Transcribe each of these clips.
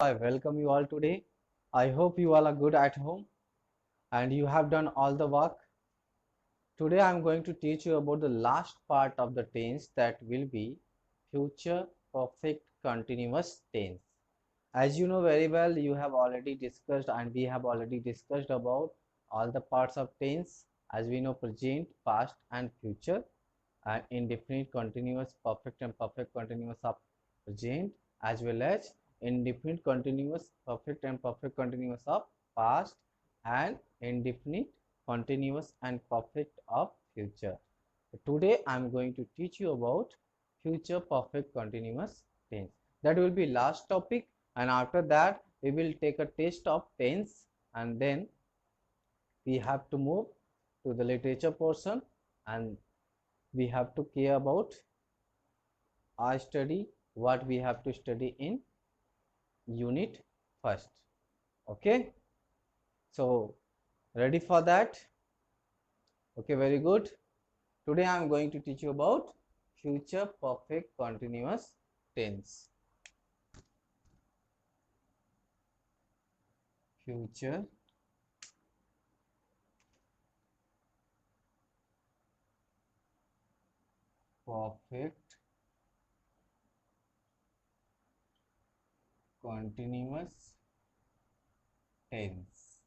I welcome you all today. I hope you all are good at home and you have done all the work. Today I am going to teach you about the last part of the tense, that will be future perfect continuous tense. As you know very well, you have already discussed and we have already discussed about all the parts of tense. As we know, present, past and future, and indefinite continuous, perfect and perfect continuous of present, as well as indefinite continuous, perfect and perfect continuous of past, and indefinite continuous and perfect of future. Today I am going to teach you about future perfect continuous tense. That will be last topic, and after that we will take a test of tense, and then we have to move to the literature portion, and we have to care about our study, what we have to study in unit first. Okay, so ready for that? Okay, very good. Today I am going to teach you about future perfect continuous tense. Future perfect continuous tense.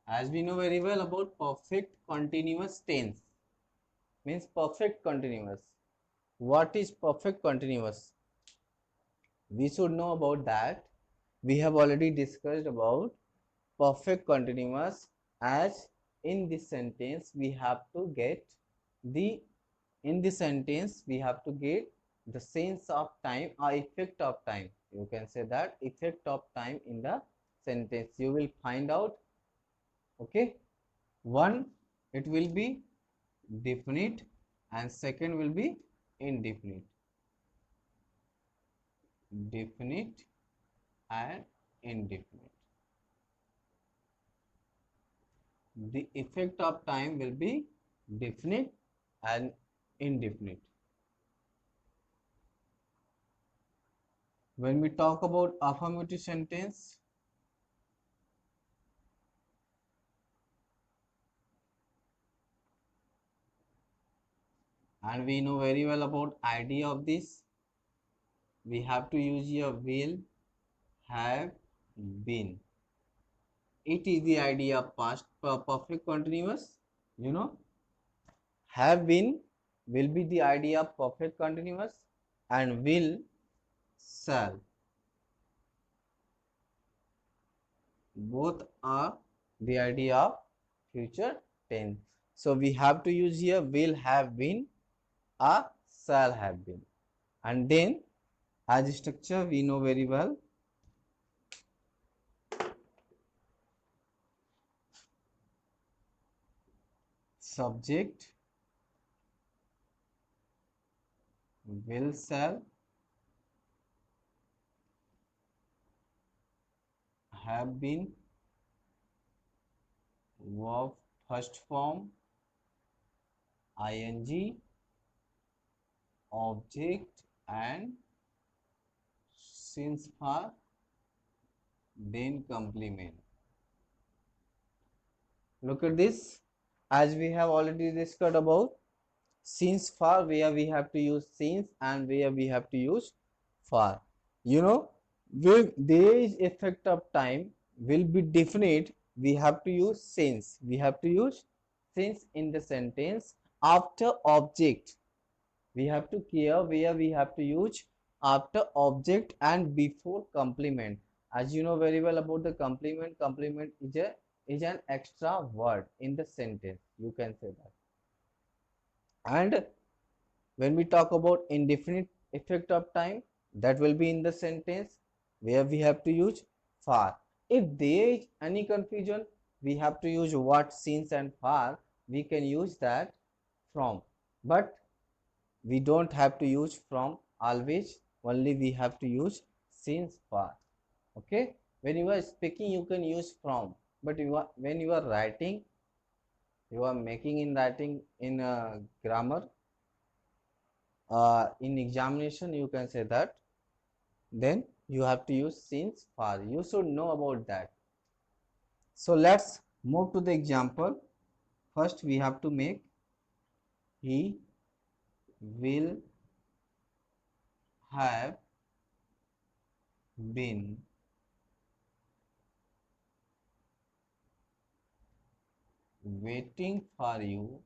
As we know very well about perfect continuous tense, means perfect continuous. What is perfect continuous? We should know about that. We have already discussed about perfect continuous, as in this sentence we have to get the the sense of time or effect of time. You can say that effect of time in the sentence you will find out. Okay, one, it will be definite, and second will be indefinite. Definite and indefinite. The effect of time will be definite and indefinite. When we talk about affirmative sentence, and we know very well about idea of this, we have to use here will, have, been. It is the idea of past perfect continuous. You know, have been will be the idea of perfect continuous, and will, shall, both are the idea of future tense. So we have to use here will have been or shall have been. And then as structure we know very well, subject, will, shall, have been, verb first form, ing, object, and since for, then complement. Look at this. As we have already discussed about since for, where we have to use since and where we have to use for. You know, when there is effect of time will be definite, we have to use since. We have to use since in the sentence after object. We have to care where we have to use after object and before complement. As you know very well about the complement, complement is an extra word in the sentence. You can say that. And when we talk about indefinite effect of time, that will be in the sentence where we have to use for. If there is any confusion, we have to use what, since and for, we can use that from, but we don't have to use from always, only we have to use since, for. Okay, when you are speaking you can use from, but when you are writing, you are making in writing in grammar, in examination, you can say that then you have to use since for. You should know about that. So let's move to the example. First we have to make he will have been waiting for you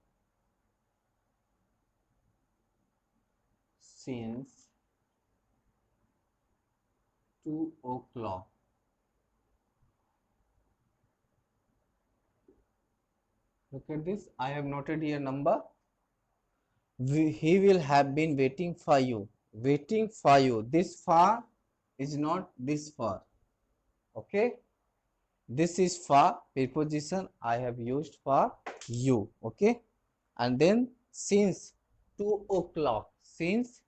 since 2 o'clock. Look at this. I have noted here number. He will have been waiting for you. Waiting for you. This for is not this for. Okay. This is for preposition I have used for you. Okay. And then since 2 o'clock. Since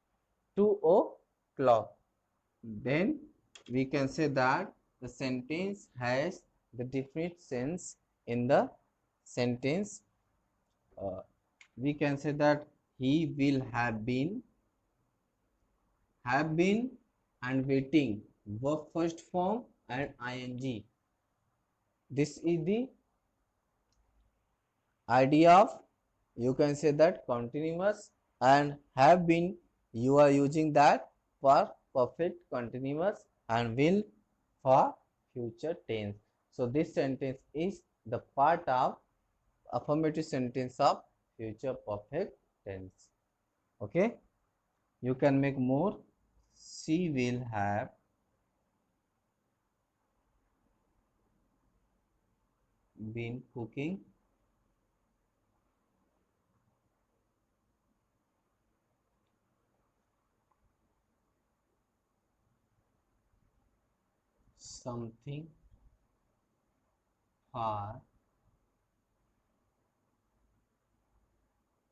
2 o'clock. Then we can say that the sentence has the definite sense in the sentence. We can say that he will have been and waiting, verb first form and ing. This is the idea of, you can say that continuous, and have been you are using that for perfect continuous and will for future tense. So this sentence is the part of affirmative sentence of future perfect tense. Okay, you can make more. She will have been cooking something for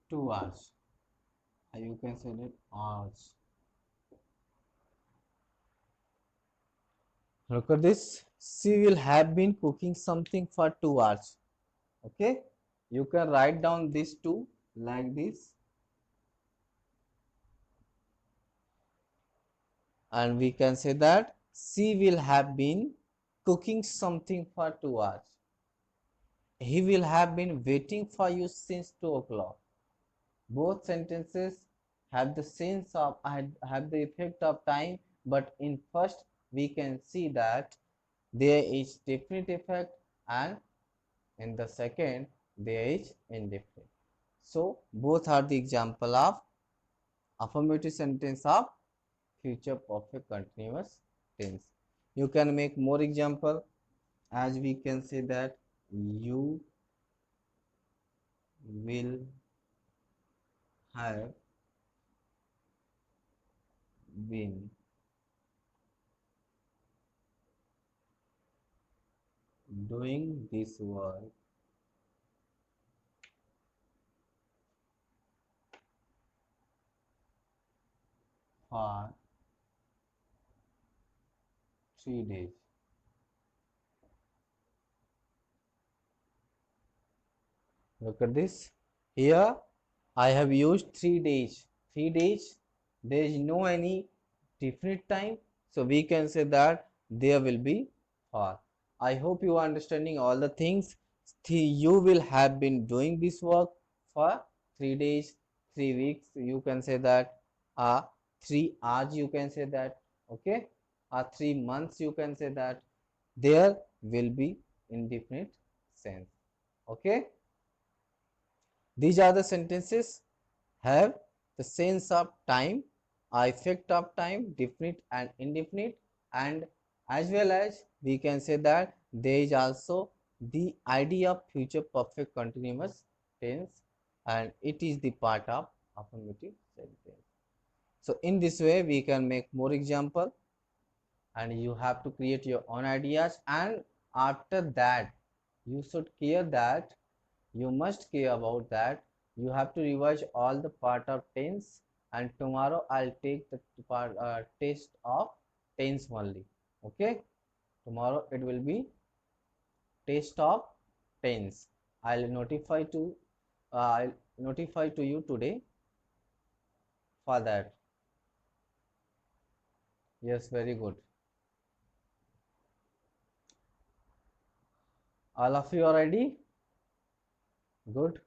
2 hours. You can say that hours. Look at this. She will have been cooking something for 2 hours. Okay. You can write down these two like this. And we can say that she will have been cooking something for 2 hours. He will have been waiting for you since 2 o'clock. Both sentences have the sense of, have the effect of time, but in first we can see that there is definite effect, and in the second there is indefinite. So both are the example of affirmative sentence of future perfect continuous tense. You can make more example, as we can say that you will have been doing this work for 3 days. Look at this. Here I have used 3 days. 3 days. There is no any definite time. So we can say that there will be for. I hope you are understanding all the things. You will have been doing this work for 3 days, 3 weeks. You can say that 3 hours. You can say that. Okay. 3 months. You can say that. There will be indefinite sense. Okay. These are the sentences have the sense of time, effect of time, definite and indefinite, and as well as we can say that there is also the idea of future perfect continuous tense, and it is the part of affirmative sentence. So in this way we can make more example, and you have to create your own ideas, and after that you should care that, you must care about that, you have to revise all the part of tense, and tomorrow I'll take the part test of tense only. Okay, tomorrow it will be test of tense. I'll notify to you today for that. Yes, very good. All of you are ready? Good.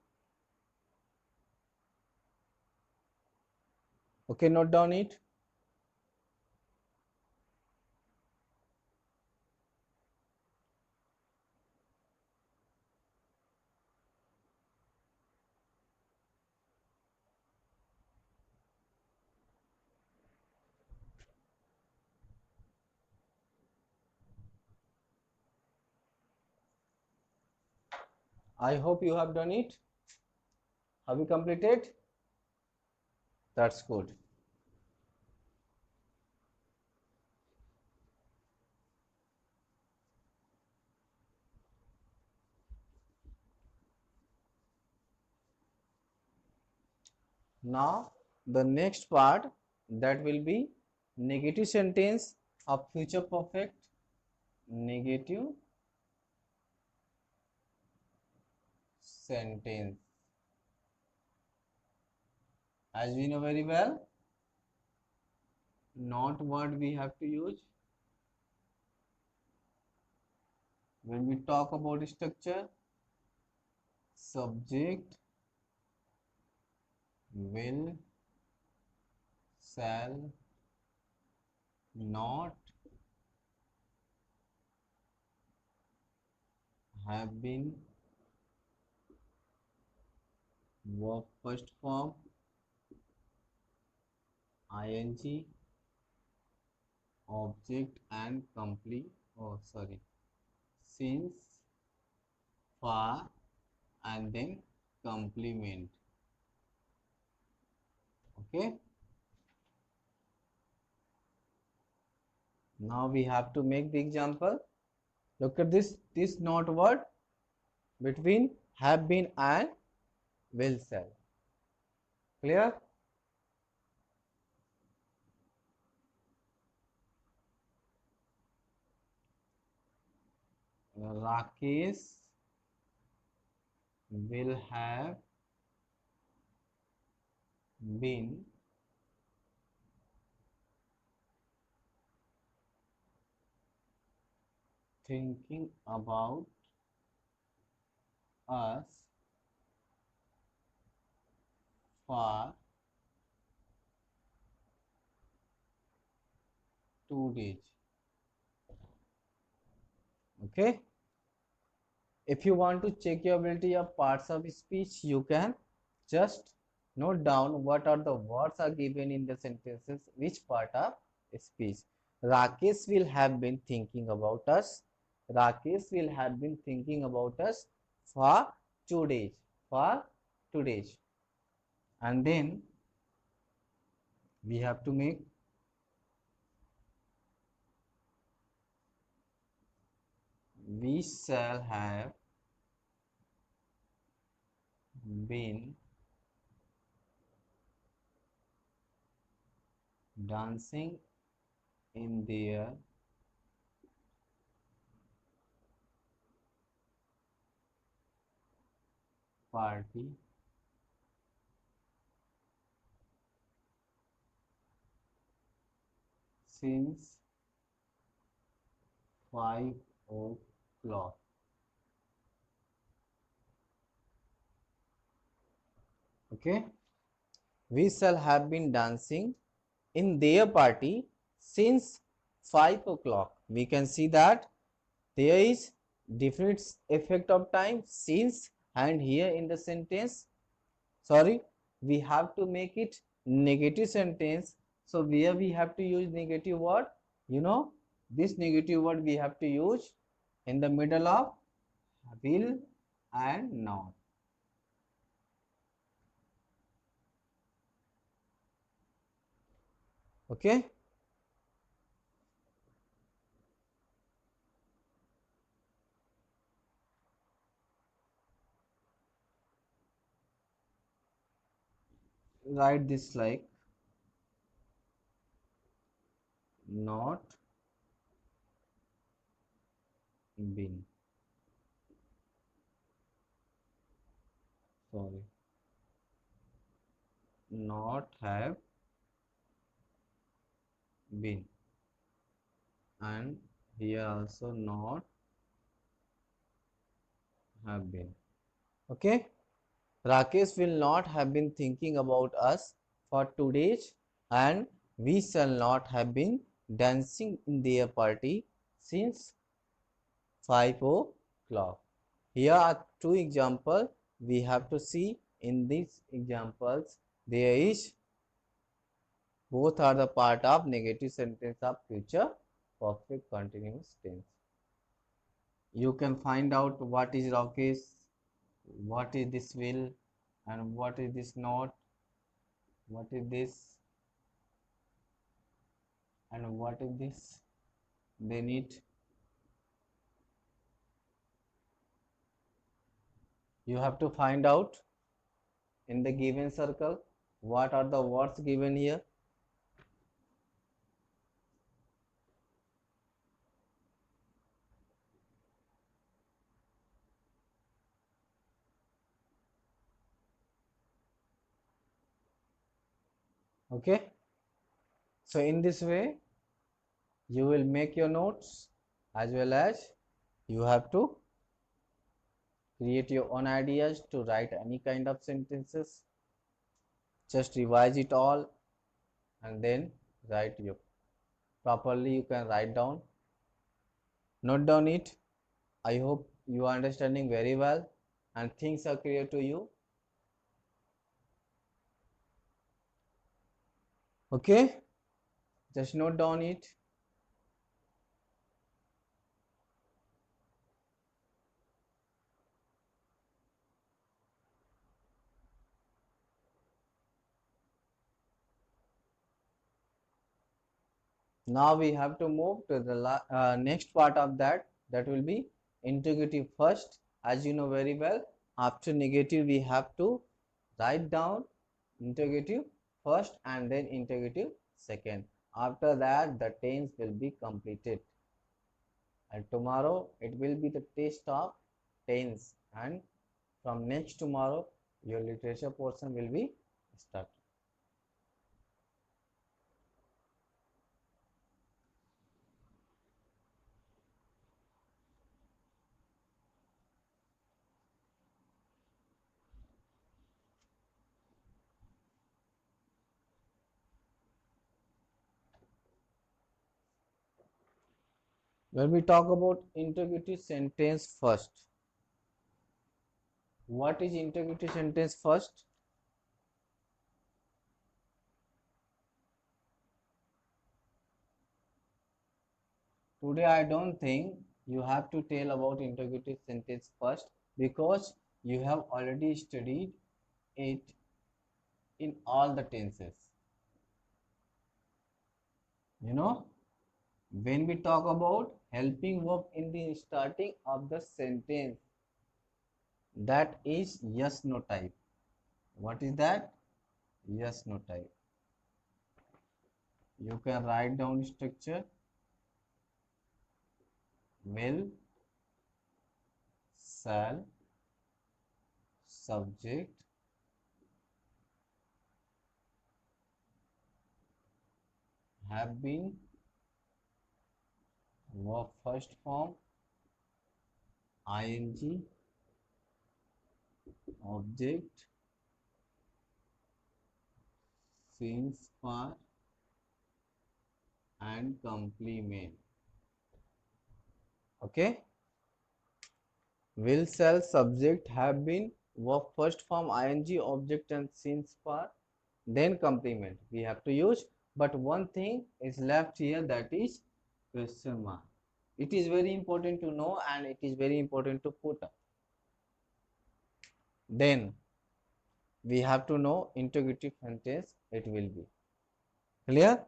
Okay, note down it. I hope you have done it. Have you completed? That's good. Now, the next part, that will be negative sentence of future perfect. Negative sentence. As we know very well, not what we have to use when we talk about structure. Subject, will, shall, not, have been, verb first form, ing, object and complete, oh sorry, since, far, and then complement. Okay, now we have to make the example. Look at this not word between have been and will, shall. Clear? Rakesh will have been thinking about us for 2 days. Okay, if you want to check your ability of parts of speech, you can just note down what are the words are given in the sentences, which part of speech. Rakesh will have been thinking about us. Rakesh will have been thinking about us for 2 days. For 2 days. And then we have to make we shall have been dancing in their party since 5 o'clock. Okay, we shall have been dancing in their party since 5 o'clock. We can see that there is definite effect of time since, and here in the sentence, sorry, we have to make it negative sentence. So where we have to use negative word, you know, this negative word we have to use in the middle of will and not. Okay, write this like not been, sorry, not have been, and here also not have been. Okay, Rakesh will not have been thinking about us for 2 days, and we shall not have been dancing in their party since 5 o'clock. Here are two examples we have to see. In these examples there is, both are the part of negative sentence of future perfect continuous tense. You can find out what is Rakesh, what is this will, and what is this not, what is this, and what is this. Then it, you have to find out in the given circle what are the words given here. Okay, so in this way you will make your notes, as well as you have to create your own ideas to write any kind of sentences. Just revise it all and then write you properly. You can write down, note down it. I hope you are understanding very well and things are clear to you. Okay, just note down it. Now we have to move to the next part of that, that will be interrogative first. As you know very well, after negative we have to write down interrogative first and then interrogative second. After that the tense will be completed, and tomorrow it will be the test of tense, and from next tomorrow your literature portion will be started. When we talk about interrogative sentence first, what is interrogative sentence first? Today I don't think you have to tell about interrogative sentence first, because you have already studied it in all the tenses. You know, when we talk about helping verb in the starting of the sentence, that is yes no type. What is that? Yes no type. You can write down structure: will, shall, subject, have been, verb first form, ing, object, since par, and complement. Okay, will, shall, subject, have been, verb first form, ing, object, and since par, then complement we have to use. But one thing is left here, that is question mark. It is very important to know, and it is very important to put up. Then we have to know interrogative sentence it will be clear.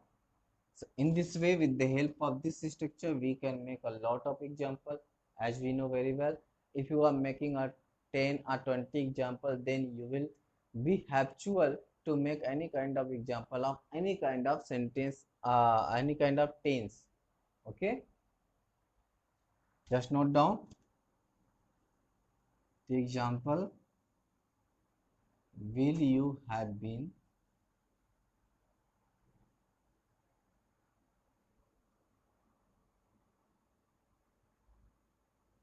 So in this way, with the help of this structure, we can make a lot of example. As we know very well, if you are making a 10 or 20 example, then you will be habitual to make any kind of example of any kind of sentence, any kind of tense. Okay, just note down the example: will you have been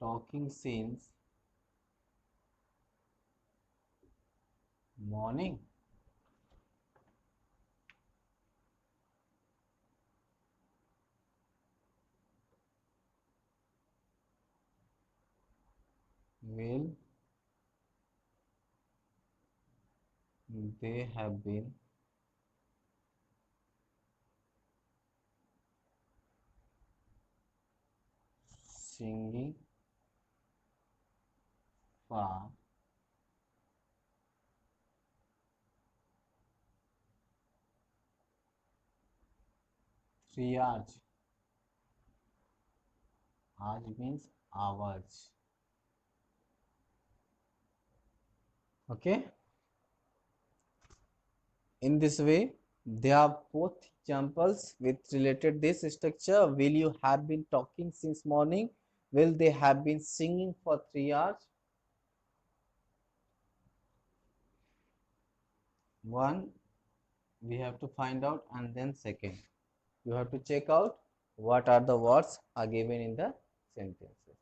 talking since morning. Will they have been singing for 3 hours? Hours means hours. Okay. In this way, there are both examples with related this structure. Will you have been talking since morning? Will they have been singing for 3 hours? One, we have to find out, and then second, you have to check out what are the words are given in the sentences.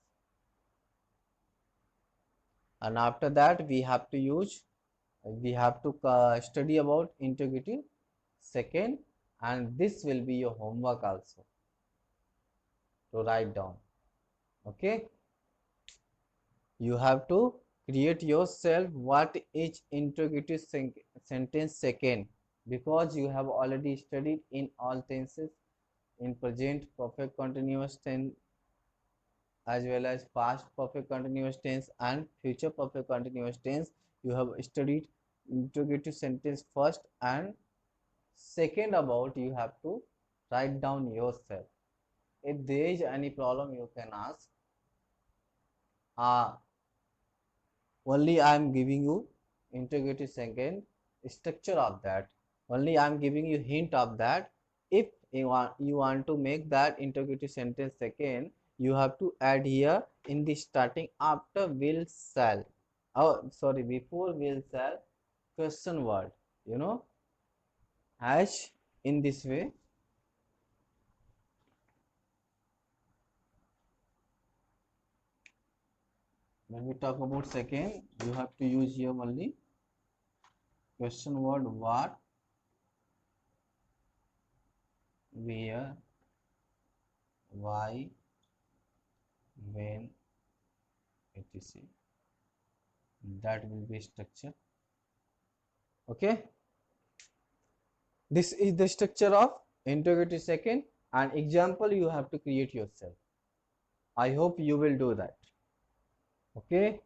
And after that, we have to study about interrogative second, and this will be your homework also to write down. Okay, you have to create yourself what is interrogative sentence second, because you have already studied in all tenses, in present perfect continuous tense as well as past perfect continuous tense and future perfect continuous tense. You have studied interrogative sentence first, and second about you have to write down yourself. If there is any problem, you can ask. Only I am giving you interrogative second structure of that. Only I am giving you hint of that. If you want to make that interrogative sentence second, you have to add here in the starting after will shall. Oh, sorry, before will shall question word. You know, as in this way. When we talk about second, you have to use here only question word what, where, why, when, etc. That will be structure. Okay, this is the structure of interrogative second, and example you have to create yourself. I hope you will do that. Okay,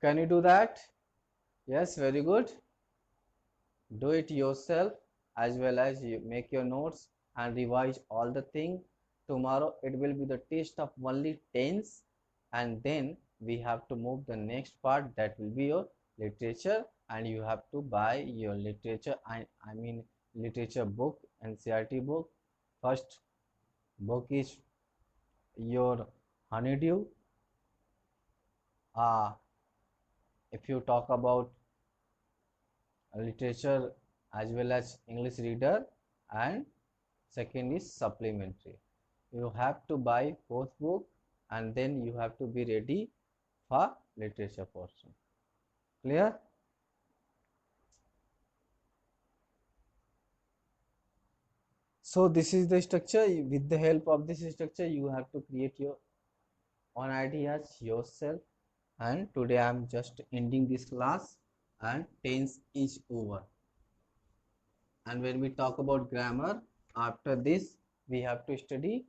can you do that? Yes, very good. Do it yourself, as well as you make your notes and revise all the thing. Tomorrow it will be the test of only tense, and then we have to move the next part, that will be your literature, and you have to buy your literature, I mean literature book and CRT book. First book is your Honeydew. If you talk about literature as well as English reader, and second is supplementary. You have to buy both book, and then you have to be ready for literature portion. Clear? So this is the structure. With the help of this structure, you have to create your own ideas yourself. And today I am just ending this class, and tense is over. And when we talk about grammar, after this we have to study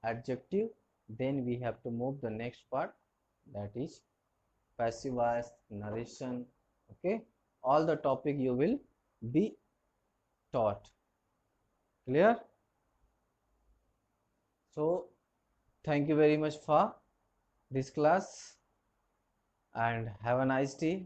adjective, then we have to move the next part, that is passive voice, narration. Okay, all the topic you will be taught. Clear? So thank you very much for this class, and have a nice day.